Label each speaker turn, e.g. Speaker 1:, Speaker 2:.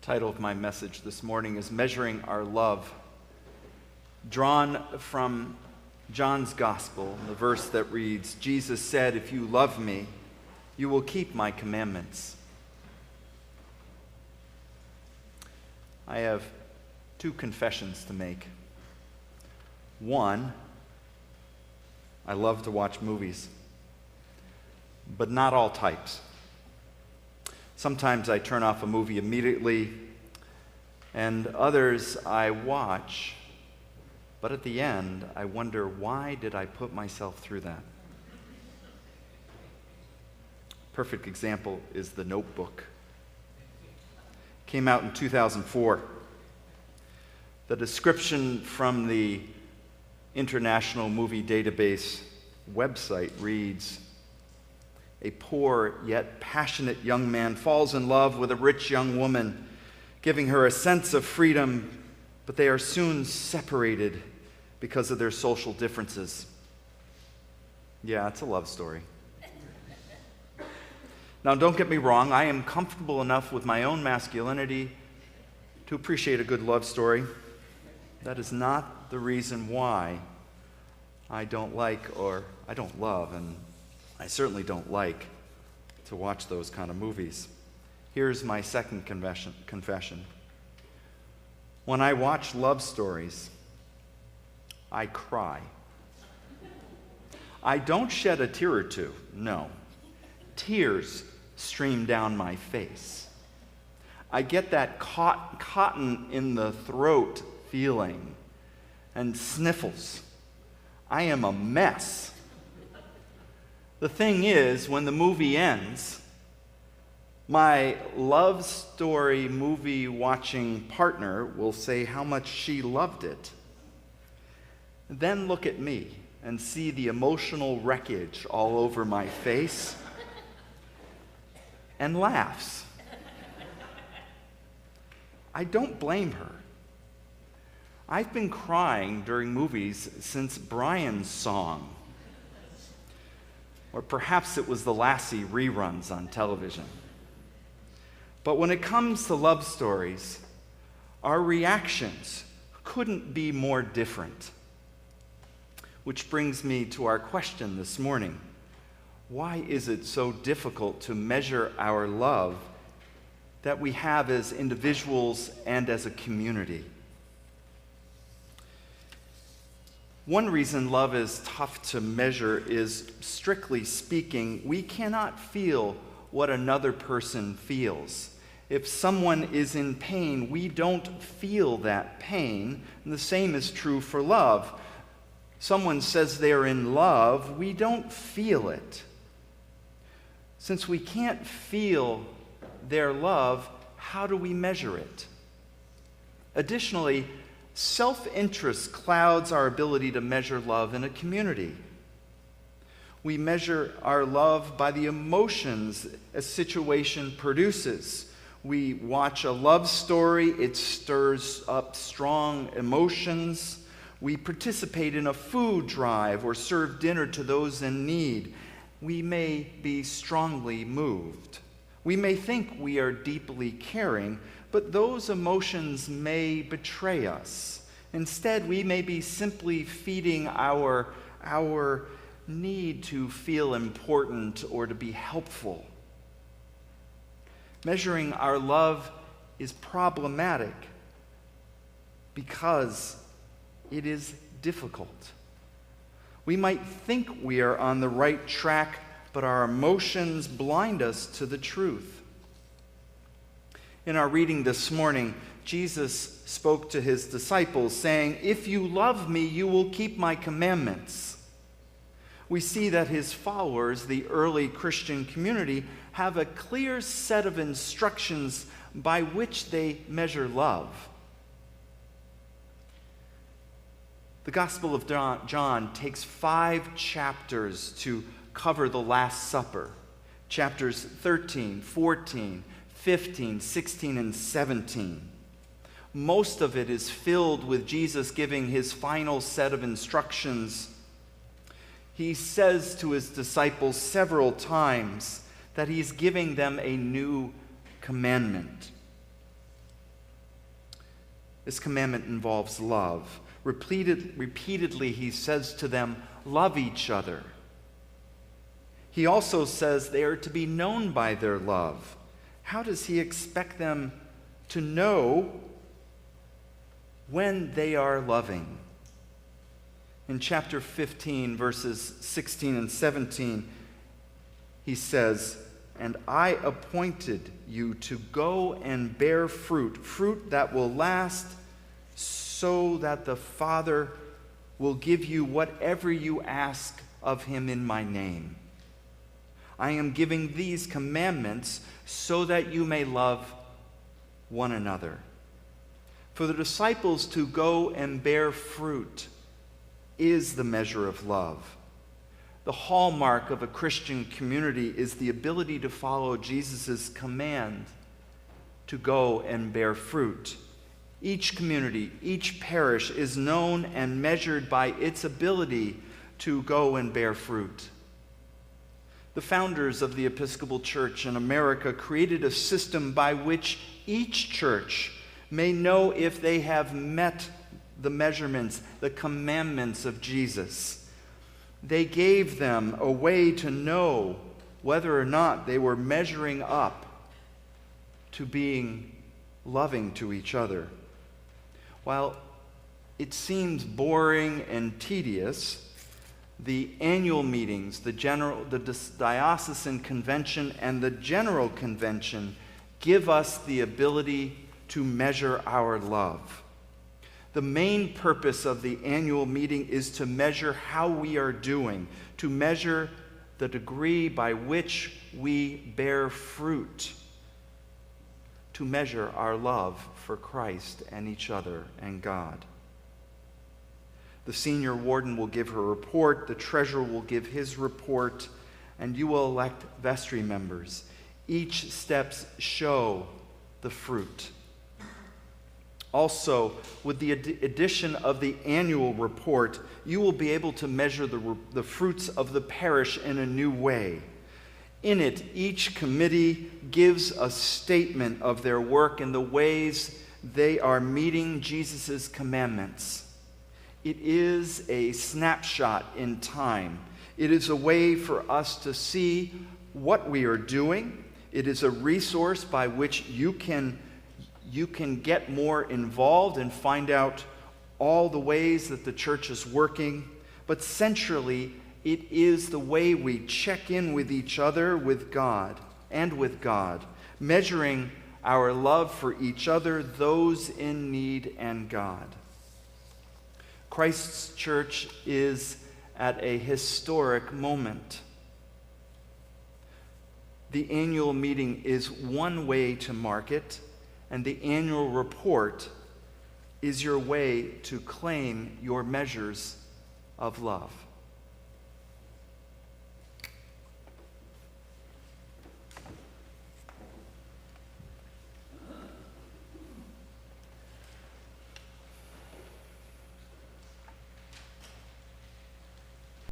Speaker 1: Title of my message this morning is Measuring Our Love, drawn from John's Gospel, the verse that reads, Jesus said, "If you love me, you will keep my commandments." I have two confessions to make. One, I love to watch movies, but not all types. Sometimes I turn off a movie immediately, and others I watch, but at the end I wonder, why did I put myself through that? Perfect example is The Notebook. Came out in 2004. The description from the International Movie Database website reads, "A poor yet passionate young man falls in love with a rich young woman, giving her a sense of freedom, but they are soon separated because of their social differences." Yeah, it's a love story. Now, don't get me wrong, I am comfortable enough with my own masculinity to appreciate a good love story. That is not the reason why I don't love, and I certainly don't like to watch those kind of movies. Here's my second confession. When I watch love stories, I cry. I don't shed a tear or two, no. Tears stream down my face. I get that cotton in the throat feeling and sniffles. I am a mess. The thing is, when the movie ends, my love story movie watching partner will say how much she loved it. Then look at me and see the emotional wreckage all over my face and laughs. I don't blame her. I've been crying during movies since Brian's Song. Or perhaps it was the Lassie reruns on television. But when it comes to love stories, our reactions couldn't be more different. Which brings me to our question this morning. Why is it so difficult to measure our love that we have as individuals and as a community? One reason love is tough to measure is, strictly speaking, we cannot feel what another person feels. If someone is in pain, we don't feel that pain, and the same is true for love. Someone says they're in love, we don't feel it. Since we can't feel their love, how do we measure it? Additionally, self-interest clouds our ability to measure love in a community. We measure our love by the emotions a situation produces. We watch a love story, it stirs up strong emotions. We participate in a food drive or serve dinner to those in need. We may be strongly moved. We may think we are deeply caring, but those emotions may betray us. Instead, we may be simply feeding our need to feel important or to be helpful. Measuring our love is problematic because it is difficult. We might think we are on the right track, but our emotions blind us to the truth. In our reading this morning, Jesus spoke to his disciples, saying, "If you love me, you will keep my commandments." We see that his followers, the early Christian community, have a clear set of instructions by which they measure love. The Gospel of John takes 5 chapters to cover the Last Supper. Chapters 13, 14, 15, 16, and 17. Most of it is filled with Jesus giving his final set of instructions. He says to his disciples several times that he's giving them a new commandment. This commandment involves love. Repeatedly, he says to them, love each other. He also says they are to be known by their love. How does he expect them to know when they are loving? In chapter 15, verses 16 and 17, he says, and I appointed you to go and bear fruit that will last, so that the Father will give you whatever you ask of him in my name. I am giving these commandments so that you may love one another. For the disciples to go and bear fruit is the measure of love. The hallmark of a Christian community is the ability to follow Jesus' command to go and bear fruit. Each community, each parish is known and measured by its ability to go and bear fruit. The founders of the Episcopal Church in America created a system by which each church may know if they have met the measurements, the commandments of Jesus. They gave them a way to know whether or not they were measuring up to being loving to each other. While it seems boring and tedious, the annual meetings, the diocesan convention and the general convention give us the ability to measure our love. The main purpose of the annual meeting is to measure how we are doing, to measure the degree by which we bear fruit, to measure our love for Christ and each other and God. The senior warden will give her report, the treasurer will give his report, and you will elect vestry members. Each steps show the fruit. Also, with the addition of the annual report, you will be able to measure the fruits of the parish in a new way. In it, each committee gives a statement of their work and the ways they are meeting Jesus' commandments. It is a snapshot in time. It is a way for us to see what we are doing. It is a resource by which you can get more involved and find out all the ways that the church is working. But centrally, it is the way we check in with each other, with God, measuring our love for each other, those in need, and God. Christ's church is at a historic moment. The annual meeting is one way to mark it, and the annual report is your way to claim your measures of love.